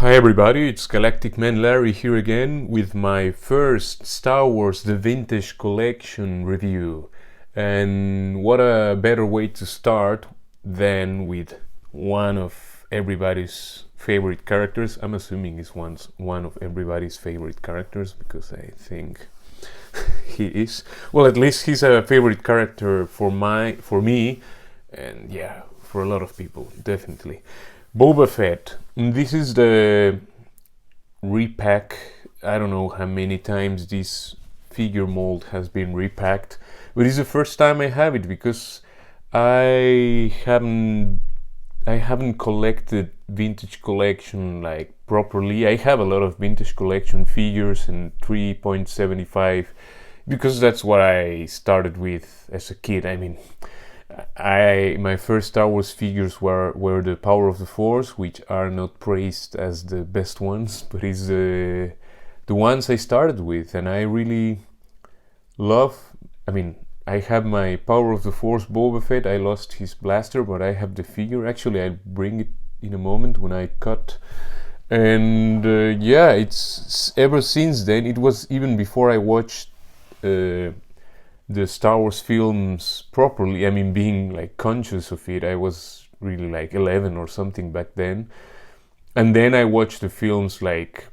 Hi everybody, it's Galactic Man Larry here again with my first Star Wars The Vintage Collection review. And what a better way to start than with one of everybody's favorite characters. I'm assuming it's one of everybody's favorite characters because I think he is. Well, at least he's a favorite character for me, and yeah, for a lot of people, definitely. Boba Fett. This is the repack. I don't know how many times this figure mold has been repacked, but it's the first time I have it because I haven't collected vintage collection like properly. I have a lot of vintage collection figures and 3.75 because that's what I started with as a kid. I mean, my first Star Wars figures were the Power of the Force, which are not praised as the best ones, but it's the ones I started with, and I really love. I mean, I have my Power of the Force Boba Fett. I lost his blaster, but I have the figure. Actually, I'll bring it in a moment when I cut. And yeah, it's ever since then. It was even before I watched the Star Wars films properly. I mean, being like conscious of it. I was really like 11 or something back then, and then I watched the films like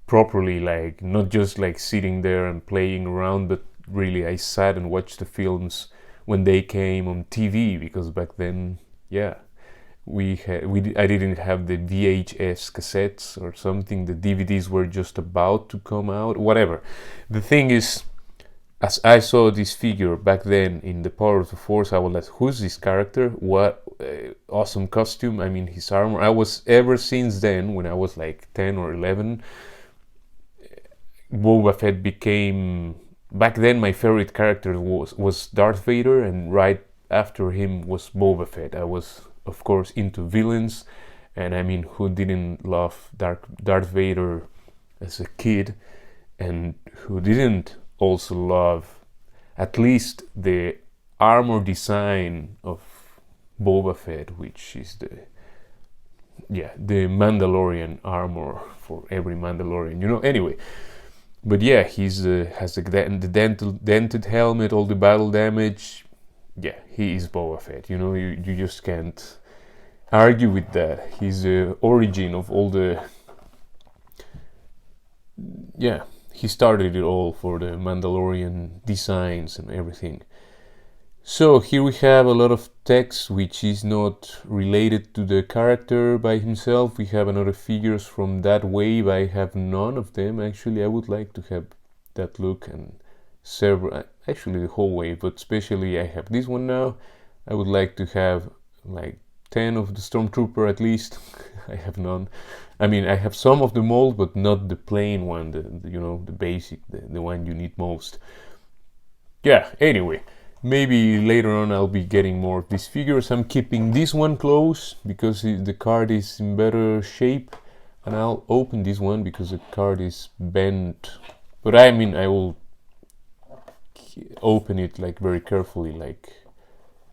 properly, like not just like sitting there and playing around, but really I sat and watched the films when they came on TV, because back then, yeah, I didn't have the VHS cassettes or something. The DVDs were just about to come out, whatever. The thing is, as I saw this figure back then in the Power of the Force, I was like, who's this character? What awesome costume. I mean, his armor. I was, ever since then, when I was like 10 or 11, Boba Fett became, back then my favorite character was Darth Vader, and right after him was Boba Fett. I was, of course, into villains, and I mean, who didn't love Darth Vader as a kid, and who didn't also love at least the armor design of Boba Fett, which is the Mandalorian armor for every Mandalorian, you know. Anyway, but yeah, he's has the dented helmet, all the battle damage. Yeah, he is Boba Fett. You know, you just can't argue with that. He's the origin of all the. Yeah, he started it all for the Mandalorian designs and everything. So here we have a lot of text which is not related to the character by himself. We have another figures from that wave. I have none of them. Actually, I would like to have that look, and several, actually the whole wave, but especially I have this one now. I would like to have like 10 of the Stormtrooper at least. I have none. I mean, I have some of the mold, but not the plain one, the basic, the one you need most. Yeah, anyway, maybe later on I'll be getting more of these figures. I'm keeping this one close because the card is in better shape, and I'll open this one because the card is bent. But I mean, I will open it like very carefully, like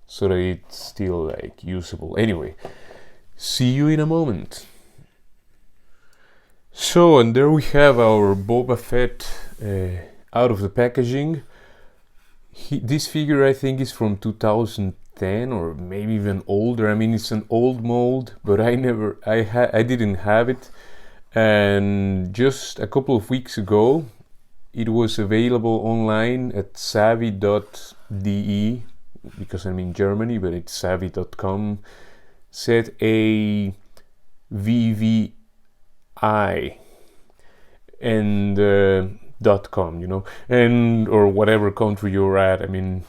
so that it's still like usable. Anyway, see you in a moment. So, and there we have our Boba Fett out of the packaging. This figure, I think, is from 2010 or maybe even older. I mean, it's an old mold, but I didn't have it. And just a couple of weeks ago, it was available online at savvy.de, because I'm in Germany, but it's savvy.com. Set a VVI and .com, you know, and or whatever country you're at. I mean,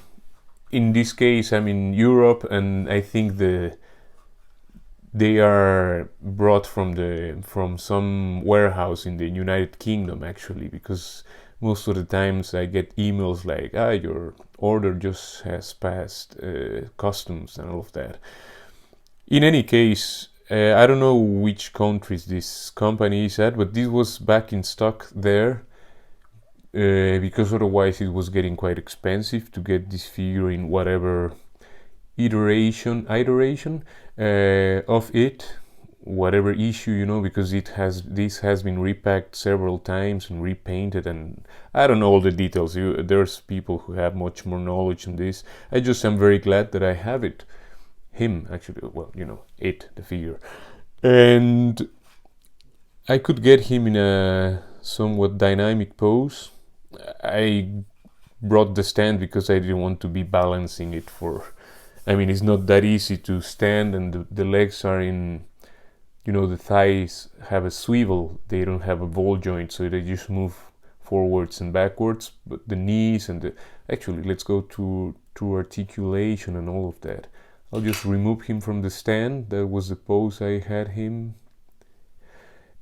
in this case, I'm in Europe, and I think they are brought from some warehouse in the United Kingdom, actually, because most of the times I get emails like, your order just has passed customs and all of that. In any case, I don't know which countries this company is at, but this was back in stock there, because otherwise it was getting quite expensive to get this figure in whatever iteration of it. whatever issue, you know, because this has been repacked several times and repainted, and I don't know all the details. There's people who have much more knowledge on this. I just am very glad that I have it. Him, actually, well, you know, the figure. And I could get him in a somewhat dynamic pose. I brought the stand because I didn't want to be balancing it I mean, it's not that easy to stand, and the legs are in, you know, the thighs have a swivel, they don't have a ball joint, so they just move forwards and backwards, but the knees and actually, let's go to articulation and all of that. I'll just remove him from the stand. That was the pose I had him.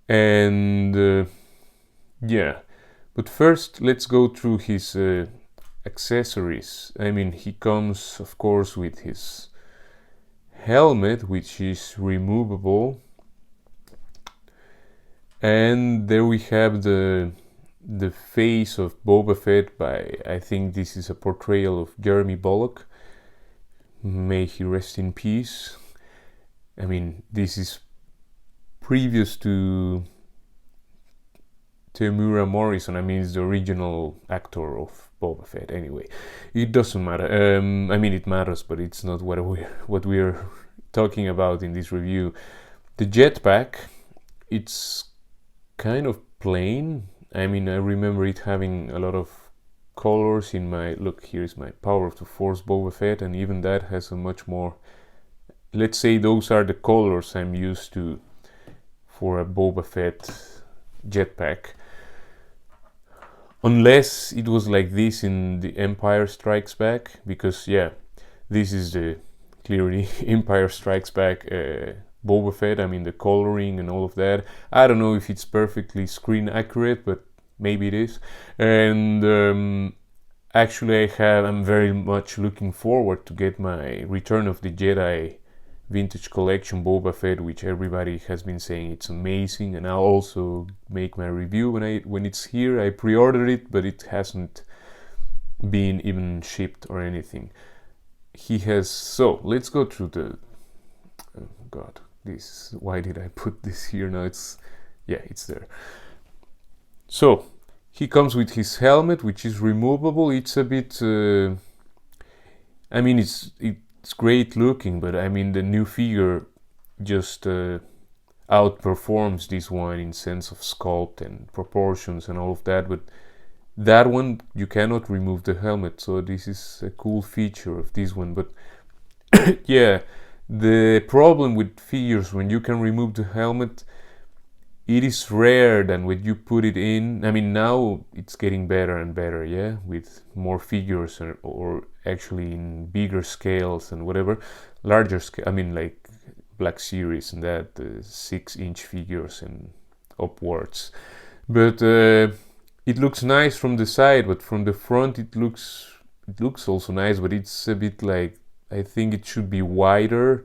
And yeah, but first let's go through his accessories. I mean, he comes, of course, with his helmet, which is removable, and there we have the face of Boba Fett by, I think this is a portrayal of Jeremy Bulloch. May he rest in peace. I mean, this is previous to Temuera Morrison. I mean, it's the original actor of Boba Fett. Anyway, it doesn't matter. I mean, it matters, but it's not what we're talking about in this review. The jetpack, it's kind of plain. I mean, I remember it having a lot of colors in my look. Here's my Power of the Force Boba Fett, and even that has a much more, let's say those are the colors I'm used to for a Boba Fett jetpack, unless it was like this in the Empire Strikes Back, because yeah, this is the clearly Empire Strikes Back Boba Fett. I mean, the coloring and all of that, I don't know if it's perfectly screen accurate, but maybe it is. And actually I'm very much looking forward to get my Return of the Jedi Vintage Collection Boba Fett, which everybody has been saying it's amazing, and I'll also make my review when it's here. I pre-ordered it, but it hasn't been even shipped or anything. He has, so let's go through the, oh god, this, why did I put this here now? It's there. So he comes with his helmet, which is removable. It's a bit I mean, it's great looking, but I mean, the new figure just outperforms this one in sense of sculpt and proportions and all of that. But that one, you cannot remove the helmet, so this is a cool feature of this one. But yeah, the problem with figures when you can remove the helmet, it is rare than when you put it in. I mean, now it's getting better and better, yeah, with more figures, or actually in bigger scales and whatever, larger scale. I mean, like Black Series and that 6-inch figures and upwards. But it looks nice from the side, but from the front it looks also nice, but it's a bit like, I think it should be wider.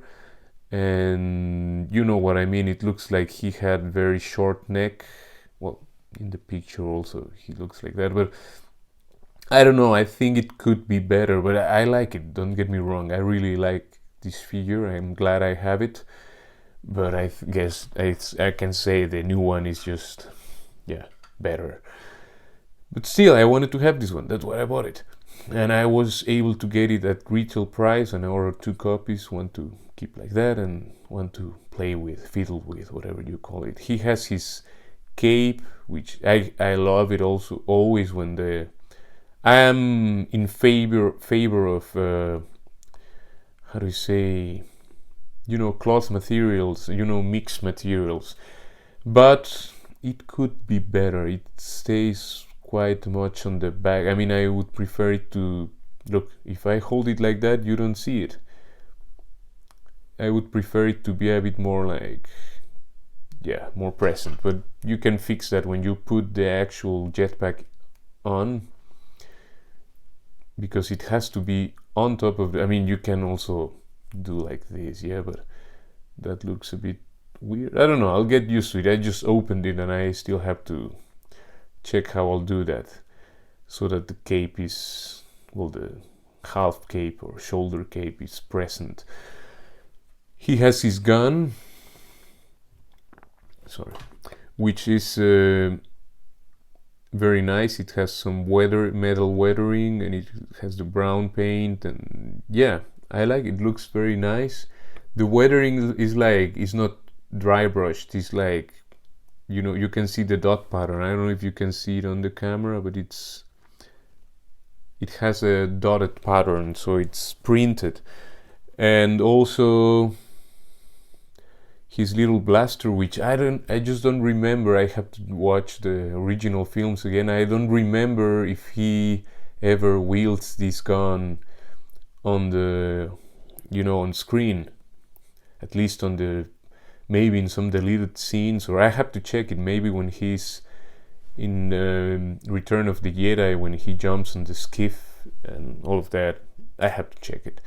And you know what I mean, it looks like he had very short neck. Well, in the picture also he looks like that, but I don't know, I think it could be better, but I like it, don't get me wrong, I really like this figure, I'm glad I have it. But I guess I can say the new one is just, yeah, better. But still, I wanted to have this one, that's why I bought it. And I was able to get it at retail price, and I ordered 2 copies, one to keep like that and one to play with, fiddle with, whatever you call it. He has his cape, which I love it also, always when I am in favor of how do you say, you know, cloth materials, you know, mixed materials, but it could be better. It stays quite much on the back. I mean, I would prefer it to look, if I hold it like that, you don't see it. I would prefer it to be a bit more like, yeah, more present, but you can fix that when you put the actual jetpack on, because it has to be on top of I mean, you can also do like this, yeah, but that looks a bit weird. I don't know, I'll get used to it. I just opened it and I still have to check how I'll do that, so that the cape is, well, the half cape or shoulder cape is present. He has his gun, sorry, which is very nice. It has some metal weathering, and it has the brown paint, and yeah, I like it. Looks very nice. The weathering is like, it's not dry brushed, it's like, you know, you can see the dot pattern. I don't know if you can see it on the camera, but it has a dotted pattern, so it's printed. And also his little blaster, which I just don't remember. I have to watch the original films again. I don't remember if he ever wields this gun on the, you know, on screen, at least on the, maybe in some deleted scenes, or I have to check it. Maybe when he's in Return of the Jedi, when he jumps on the skiff and all of that, I have to check it.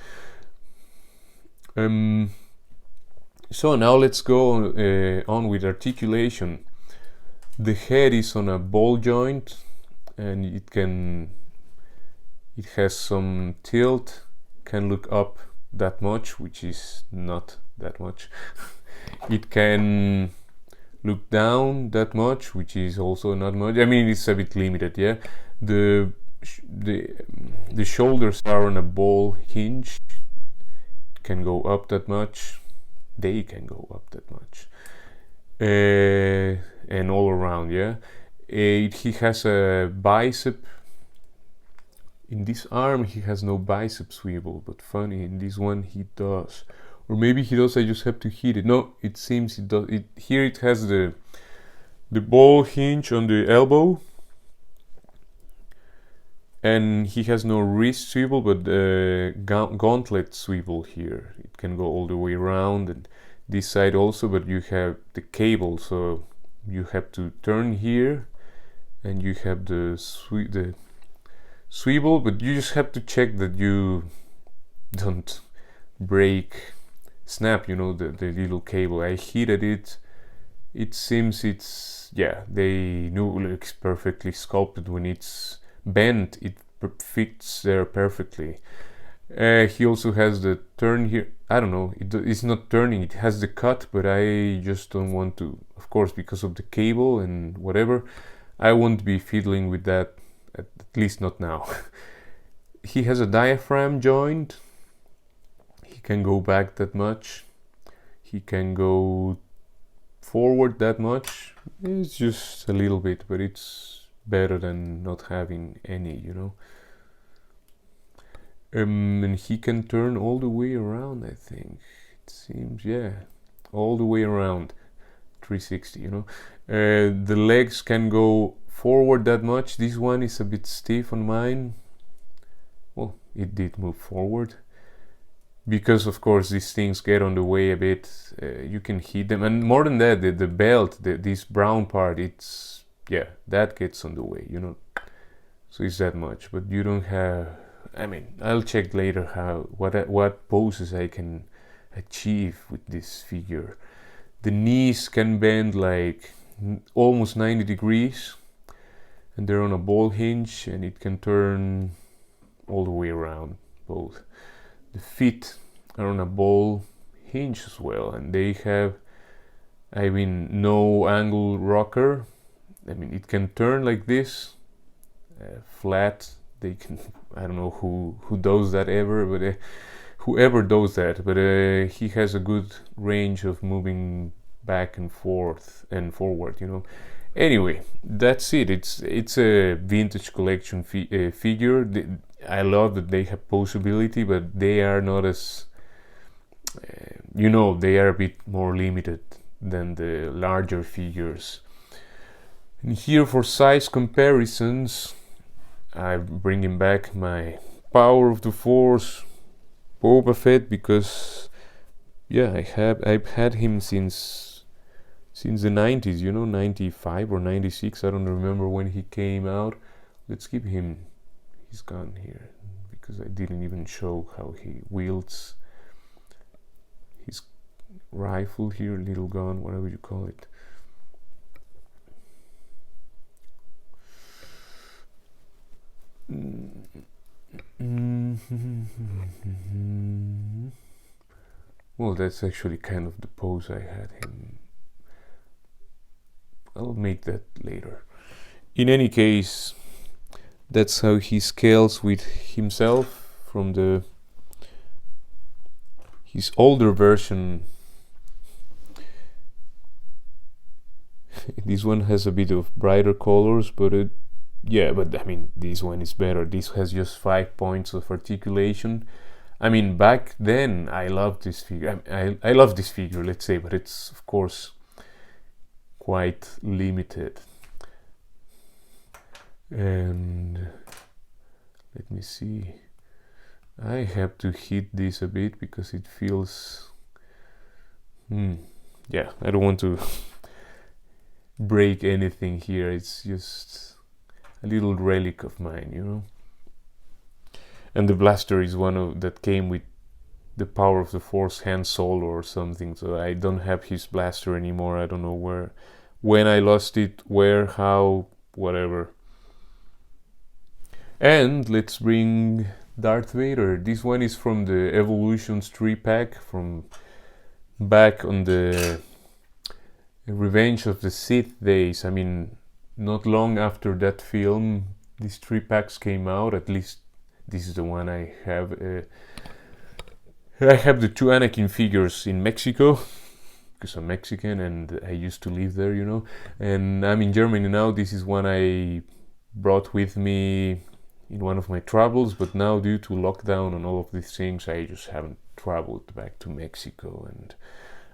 So now let's go on with articulation. The head is on a ball joint, and it has some tilt, can look up that much, which is not that much. It can look down that much, which is also not much. I mean, it's a bit limited, yeah. The shoulders are on a ball hinge. It can go up that much. They can go up that much. And all around, yeah. He has a bicep. In this arm he has no bicep swivel, but funny, in this one he does. Or maybe he does, I just have to hit it. No, it seems it does. Here it has the ball hinge on the elbow, and he has no wrist swivel, but gauntlet swivel here. It can go all the way around, and this side also, but you have the cable, so you have to turn here, and you have the swivel, but you just have to check that you don't snap, you know, the little cable. I heated it. It seems it's, yeah, they knew it's perfectly sculpted. When it's bent, it fits there perfectly. He also has the turn here. I don't know, it's not turning, it has the cut, but I just don't want to, of course, because of the cable and whatever, I won't be fiddling with that, at least not now. He has a diaphragm joint. He can go back that much. He can go forward that much. It's just a little bit, but it's better than not having any, you know. And he can turn all the way around, I think. It seems, yeah, all the way around, 360, you know. The legs can go forward that much. This one is a bit stiff on mine. Well, it did move forward, because of course these things get on the way a bit. You can hit them, and more than that, the belt, this brown part, it's, yeah, that gets on the way, you know. So it's that much, but you don't have, I mean, I'll check later what poses I can achieve with this figure. The knees can bend like almost 90 degrees, and they're on a ball hinge, and it can turn all the way around, both. The feet are on a ball hinge as well, and they have, I mean, no angle rocker. I mean, it can turn like this, flat. They can, I don't know who does that ever, but whoever does that, but he has a good range of moving back and forth and forward, you know. Anyway, that's it. It's a vintage collection figure. I love that they have posability, but they are not as, you know, they are a bit more limited than the larger figures. And here, for size comparisons, I'm bringing back my Power of the Force Boba Fett, because, yeah, I've had him since the 90s, you know, 95 or 96, I don't remember when he came out. Let's keep him, he's gone here, because I didn't even show how he wields his rifle here, little gun, whatever you call it. Well, that's actually kind of the pose I had him. I'll make that later. In any case, that's how he scales with himself from his older version. This one has a bit of brighter colors, but yeah, but I mean, this one is better. This has just 5 points of articulation. I mean, back then I loved this figure. I love this figure, let's say, but it's of course quite limited. And let me see. I have to hit this a bit because it feels. Yeah, I don't want to break anything here. It's just a little relic of mine, you know. And the blaster is one of that came with the Power of the Force Han Solo or something. So I don't have his blaster anymore. I don't know when I lost it, where, how, whatever. And let's bring Darth Vader. This one is from the Evolutions 3-pack from back on the Revenge of the Sith days. I mean, not long after that film, these 3-packs came out. At least this is the one I have. I have the 2 Anakin figures in Mexico because I'm Mexican and I used to live there, you know. And I'm in Germany now. This is one I brought with me in one of my travels, but now due to lockdown and all of these things, I just haven't traveled back to Mexico. And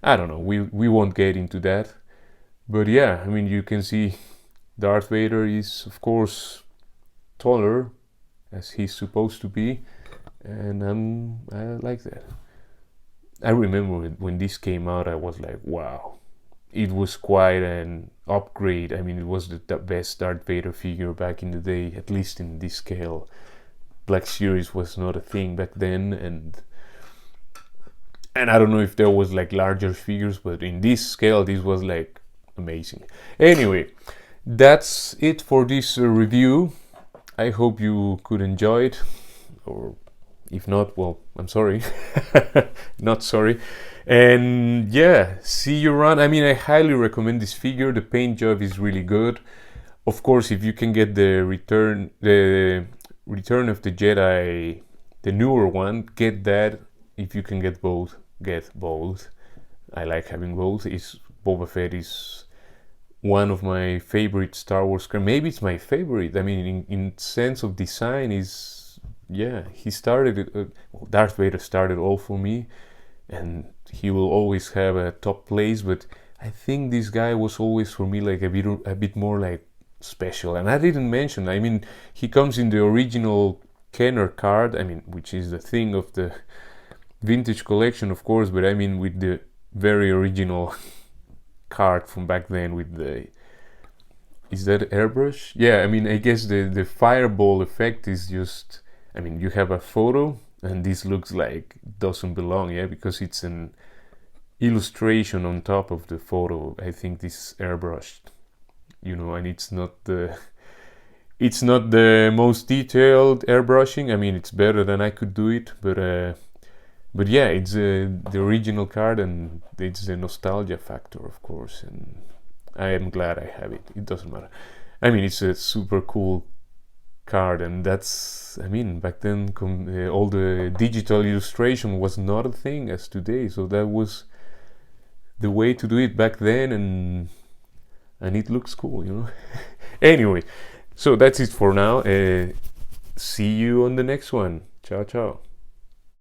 I don't know, we won't get into that. But yeah, I mean, you can see Darth Vader is, of course, taller, as he's supposed to be, and I like that. I remember when this came out, I was like, wow, it was quite an upgrade. I mean, it was the best Darth Vader figure back in the day, at least in this scale. Black Series was not a thing back then, and I don't know if there was like larger figures, but in this scale, this was like amazing. Anyway, that's it for this review. I hope you could enjoy it, or if not, well, I'm sorry. Not sorry. And yeah, see you around. I mean, I highly recommend this figure. The paint job is really good. Of course, if you can get the Return of the Jedi, the newer one, get that. If you can get both, get both. I like having both. Boba Fett is one of my favorite Star Wars characters. Maybe it's my favorite. I mean, in sense of design, he started it. Darth Vader started all for me, and he will always have a top place. But I think this guy was always for me like a bit more like special. And I didn't mention. I mean, he comes in the original Kenner card. I mean, which is the thing of the vintage collection, of course. But I mean, with the very original card from back then with is that airbrush? Yeah, I mean, I guess the fireball effect is just, I mean, you have a photo and this looks like it doesn't belong, yeah, because it's an illustration on top of the photo. I think this is airbrushed, you know, and it's not the most detailed airbrushing. I mean, it's better than I could do it, but yeah, it's the original card, and it's the nostalgia factor, of course, and I am glad I have it. It doesn't matter. I mean, it's a super cool card, and that's, I mean, back then all the digital illustration was not a thing as today, so that was the way to do it back then, and it looks cool, you know. Anyway, so that's it for now. See you on the next one. Ciao, ciao.